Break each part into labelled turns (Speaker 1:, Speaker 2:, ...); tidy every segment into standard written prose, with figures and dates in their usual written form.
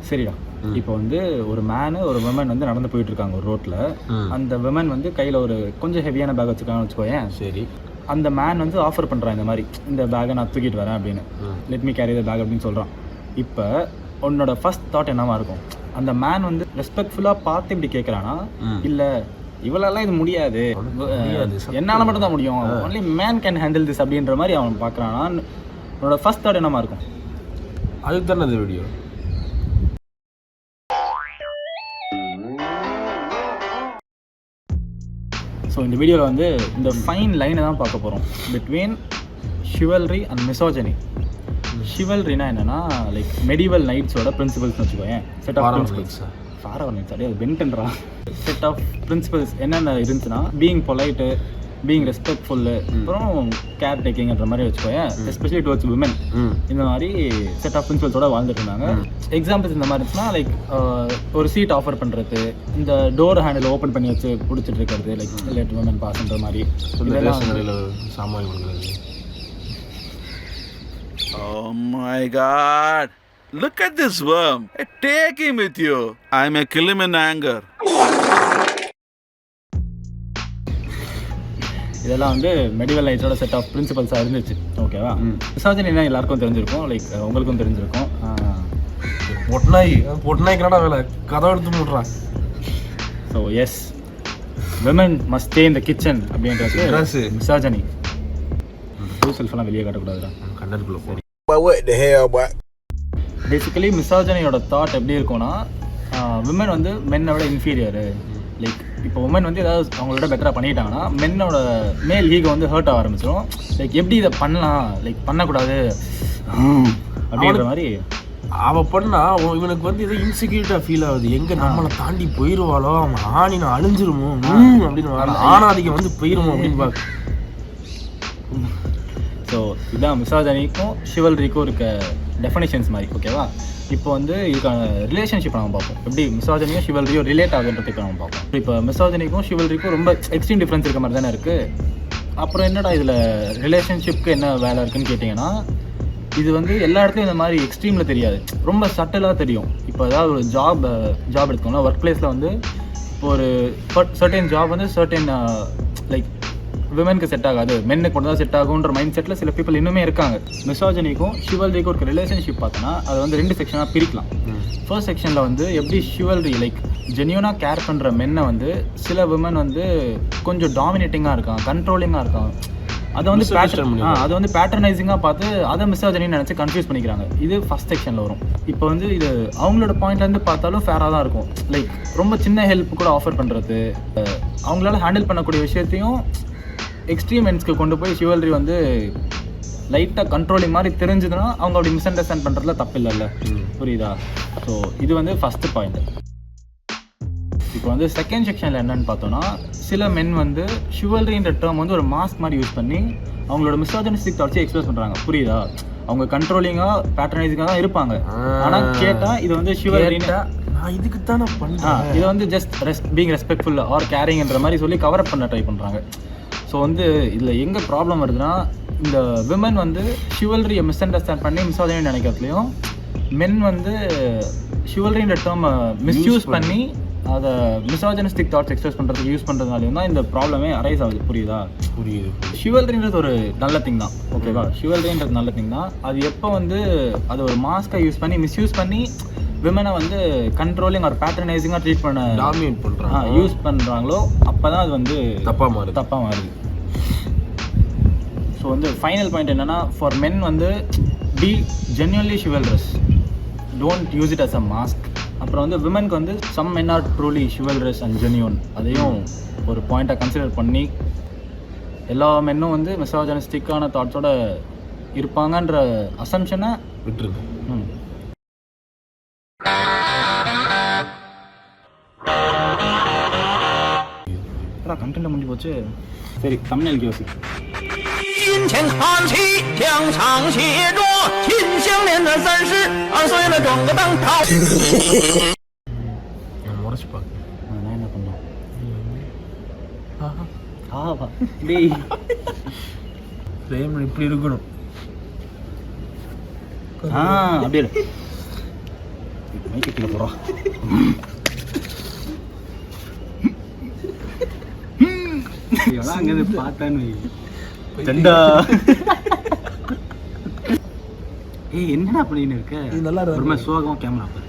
Speaker 1: சரிடா. இப்போ வந்து ஒரு மேனு ஒரு விமன் வந்து நடந்து போயிட்டு இருக்காங்க ஒரு ரோட்ல. அந்த விமன் வந்து கையில ஒரு கொஞ்சம் ஹெவியான பேக் வச்சுருக்காங்கன்னு வச்சுக்கோயேன்.
Speaker 2: சரி.
Speaker 1: அந்த மேன் வந்து ஆஃபர் பண்ணுறான், இந்த மாதிரி இந்த பேக்கை நான் தூக்கிட்டு வரேன் அப்படின்னு, let me carry the bag அப்படின்னு சொல்கிறான். இப்போ உன்னோட ஃபர்ஸ்ட் தாட் என்னவா இருக்கும்? அந்த மேன் வந்து ரெஸ்பெக்ட்ஃபுல்லாக பார்த்து இப்படி கேட்குறானா, இல்லை இவளெல்லாம் இது முடியாது, என்னால் மட்டும் தான் முடியும், only man can handle this அப்படின்ற மாதிரி அவன் பார்க்குறானா, உன்னோட ஃபர்ஸ்ட் தாட் என்னவா இருக்கும்?
Speaker 2: அதுக்கு தானே இந்த வீடியோ.
Speaker 1: ஸோ இந்த வீடியோவில் வந்து இந்த ஃபைன் லைனை தான் பார்க்க போகிறோம் பிட்வீன் ஷிவல்ரி அண்ட் மிசோஜனி. ஷிவல்ரினா என்னென்னா லைக் மெடிவல் நைட்ஸோட பிரின்சிபல்ஸ்னு வச்சுக்கோயேன். Set of principles forever knights அப்படியே அது பென்ட்ன்றா. செட் ஆஃப் பிரின்சிபல்ஸ் என்னென்ன இருந்துச்சுன்னா பீயிங் பொலைட்டு, பீயிங் ரெஸ்பெக்ட்ஃபுல்லு, அப்புறம் கேர் டேக்கிங்ன்ற மாதிரி வச்சுக்கோயேன், எஸ்பெஷலி டுவர்ட்ஸ் விமன். இந்த மாதிரி செட் ஆஃப் பிரின்சிபல்ஸோட வாழ்ந்துட்டு இருந்தாங்க. எக்ஸாம்பிள்ஸ் இந்த மாதிரி இருந்துச்சுன்னா லைக் ஒரு சீட் ஆஃபர் பண்ணுறது, இந்த டோர் ஹேண்டில் ஓப்பன் பண்ணி வச்சு பிடிச்சிட்டு இருக்கிறது, லைக் லெட் விமன் பாஸ்ன்ற மாதிரி.
Speaker 2: சாமான் கொடுக்குறது.
Speaker 3: Oh my God! Look at this worm. Hey, take him with you. I may kill him in anger.
Speaker 1: இதெல்லாம் வந்து மெடிவல் நைட்ஸோட செட் ஆஃப் பிரின்சிபல்ஸாக இருந்துச்சு. ஓகேவா? மிசாஜினினா எல்லாருக்கும் தெரிஞ்சிருக்கும், லைக் உங்களுக்கும் தெரிஞ்சிருக்கும்.
Speaker 2: பொட்நாய்க்குறா வேலை கதை எடுத்து மூடுறான்.
Speaker 1: So yes, women must stay in the kitchen அப்படின்றது மிசாஜினி. டூ செல்ஃபெல்லாம் வெளியே காட்டக்கூடாதுடா,
Speaker 2: கண்டனுக்குள்ள போய்.
Speaker 1: பேசிக்கலி மிசாஜனியோட தாட் எப்படி இருக்கும்னா, விமன் வந்து மென்னை விட இன்ஃபீரியரு. லைக் இப்போ உமன் வந்து ஏதாவது அவங்களோட பெட்டராக பண்ணிட்டாங்கன்னா மென்னோட மேல் ஈகோ வந்து ஹர்ட் ஆக ஆரம்பிச்சிடும். லைக் எப்படி இதை பண்ணலாம், லைக் பண்ணக்கூடாது அப்படின்ற மாதிரி
Speaker 2: அவள் பண்ணா இவனுக்கு வந்து ஏதோ இன்செக்யூரிட்டாக ஃபீல் ஆகுது. எங்கே நம்மளை தாண்டி போயிடுவாளோ, அவன் ஆணினை அழிஞ்சிருமோ அப்படின்னு, ஆணாதிக்கம் வந்து போயிடுமோ அப்படின்னு பார்க்க.
Speaker 1: ஸோ இதுதான் மிசாஜனிக்கும் ஷிவல்ரிக்கும் இருக்க டெஃபினேஷன்ஸ் மாதிரி. ஓகேவா? இப்போ வந்து இதுக்கான ரிலேஷன்ஷிப் நம்ம பார்ப்போம், எப்படி மிசாஜனியும் ஷிவல்ரியும் ரிலேட் ஆகுன்றதுக்கு நம்ம பார்ப்போம். இப்போ மிசாஜனிக்கும் ஷிவல்ரிக்கும் ரொம்ப எக்ஸ்ட்ரீம் டிஃப்ரென்ஸ் இருக்க மாதிரி தானே இருக்குது. அப்புறம் என்னடா இதில் ரிலேஷன்ஷிப்புக்கு என்ன வேலை இருக்குன்னு கேட்டிங்கன்னா, இது வந்து எல்லா இடத்துலையும் இந்த மாதிரி எக்ஸ்ட்ரீமில் தெரியாது, ரொம்ப சட்டலாக தெரியும். இப்போ ஏதாவது ஒரு ஜாப் எடுத்தோம்னா ஒர்க் பிளேஸில் வந்து இப்போ ஒரு சர்டன் ஜாப் வந்து சர்டன் லைக் விமனுக்கு செட் ஆகாது, மென்னுக்கு மட்டும் தான் செட் ஆகுன்ற மைண்ட் செட்டில் சில பீப்புள் இன்னுமே இருக்காங்க. மிசாஜனிக்கும் ஷிவல்ரிக்கும் ஒரு ரிலேஷன்ஷிப் பார்த்தோன்னா அதை வந்து 2 செக்ஷனாக பிரிக்கலாம். ஃபர்ஸ்ட் செக்ஷனில் வந்து எப்படி ஷிவல்ரி லைக் ஜென்யூனாக கேர் பண்ணுற மென்னை வந்து சில விமன் வந்து கொஞ்சம் டாமினேட்டிங்காக இருக்காங்க, கண்ட்ரோலிங்காக இருக்காங்க, அதை வந்து பேட்டர்னைசிங்காக பார்த்து அதை மிசாஜனின்னு நினச்சி கன்ஃபியூஸ் பண்ணிக்கிறாங்க. இது ஃபர்ஸ்ட் செக்ஷனில் வரும். இப்போ வந்து இது அவங்களோட பாயிண்ட்லேருந்து பார்த்தாலும் ஃபேராக தான் இருக்கும். லைக் ரொம்ப சின்ன ஹெல்ப் கூட ஆஃபர் பண்ணுறது, அவங்களால ஹேண்டில் பண்ணக்கூடிய விஷயத்தையும் எக்ஸ்ட்ரீம் எண்ட்ஸ்க்கு கொண்டு போய் ஷிவல்ரி வந்து லைட்டாக கண்ட்ரோலிங் மாதிரி தெரிஞ்சுதுன்னா அவங்க அப்படி மிஸ் அண்டர்ஸ்டாண்ட் பண்ணுறதுல தப்பு இல்லைல்ல. புரியுதா? ஸோ இது வந்து ஃபஸ்ட்டு பாயிண்ட். இப்போ வந்து செகண்ட் செக்ஷனில் என்னன்னு பார்த்தோன்னா, சில மென் வந்து ஷிவல்ரின்ற டேர்ம் வந்து ஒரு மாஸ்க் மாதிரி யூஸ் பண்ணி அவங்களோட மிசாஜனிஸ்டிக் தாட்ஸை எக்ஸ்பிரஸ் பண்ணுறாங்க. புரியுதா? அவங்க கண்ட்ரோலிங்காக பேட்டர்னைசிங்காக தான் இருப்பாங்க, ஆனால் கேட்டால் இது வந்து ஷிவல்ரின்னு
Speaker 2: இதுக்கு தானே பண்ணுறேன்,
Speaker 1: இது வந்து ஜஸ்ட் பீங் ரெஸ்பெக்ட்ஃபுல் ஆர் கேரிங்ன்ற மாதிரி சொல்லி கவரப் பண்ண ட்ரை பண்ணுறாங்க. ஸோ வந்து இதில் எங்கே ப்ராப்ளம் வருதுன்னா, இந்த விமன் வந்து ஷிவல்ரியை மிஸ் அண்டர்ஸ்டாண்ட் பண்ணி மிசாஜினி நினைக்கிறதுலையும், மென் வந்து ஷிவல்ரின்ற டேர்மை மிஸ்யூஸ் பண்ணி அதை மிசாஜனிஸ்டிக் தாட்ஸ் எக்ஸ்பிரஸ் பண்ணுறதுக்கு யூஸ் பண்ணுறதுனாலையும் தான் இந்த ப்ராப்ளமே அரைஸ் ஆகுது. புரியுது? ஷிவல்ரின்றது ஒரு நல்ல திங் தான். ஓகேவா? ஷிவல்ரின்றது நல்ல திங் தான். அது எப்போ வந்து அதை ஒரு மாஸ்கை யூஸ் பண்ணி மிஸ்யூஸ் பண்ணி விமனை வந்து கண்ட்ரோலிங் ஒரு பேட்டர்னைசிங்காக ட்ரீட் பண்ண
Speaker 2: டாமினேட் பண்ணுறாங்க,
Speaker 1: யூஸ் பண்ணுறாங்களோ, அப்போ தான் அது வந்து தப்பாக மாறுது. ஸோ வந்து ஃபைனல் பாயிண்ட் என்னென்னா, ஃபார் மென் வந்து be genuinely chivalrous, don't use it as a mask. அப்புறம் வந்து விமனுக்கு வந்து some men are truly chivalrous and genuine, அதையும் ஒரு பாயிண்ட்டாக கன்சிடர் பண்ணி எல்லா மென்னும் வந்து மிசாஜனிஸ்டிக்கான தாட்ஸோட இருப்பாங்கன்ற அசம்ஷனை
Speaker 2: விட்டுருக்கு.
Speaker 1: கண்டென்ட் முடிஞ்சு போச்சு. சரி, தமிழ்க்கு யோசி.
Speaker 4: 金钱看齐，墙上写着“秦香莲的32岁了，装个当套”。
Speaker 2: முறைச்சு பாக்க
Speaker 1: நான் என்ன பண்ணேன்? ஆஹா டேய்,
Speaker 2: ஃப்ரேம் இப்படி இருக்கணும்.
Speaker 1: அப்படியே மைக்கு கீழே போகிறோம். அங்கேருந்து பார்த்தான்னு செண்டா. ஏய் என்னடா அப்படின்னு இருக்க?
Speaker 2: இது நல்லா இருக்கு.
Speaker 1: ஒரு மாதிரி சோகமா கேமரா பாரு.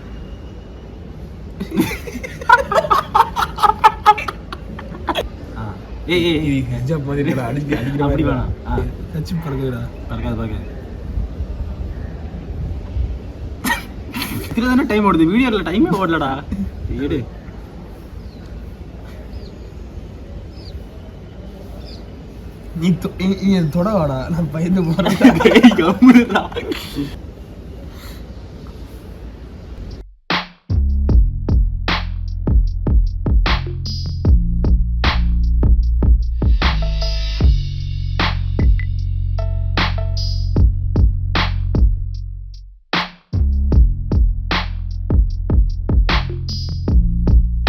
Speaker 1: ஏய் ஏய்
Speaker 2: இது கஜா பதிரடா அடிச்சு அடிக்கிற
Speaker 1: அப்படி
Speaker 2: மாதிரி
Speaker 1: வேணாம்.
Speaker 2: கச்சி பறக்குதுடா.
Speaker 1: பறக்காது. தானே டைம் ஓடுது, வீடியோல டைமே ஓடலடா. ஏடு
Speaker 2: நீ தொட வாடா, நான் பயந்து போறேன்.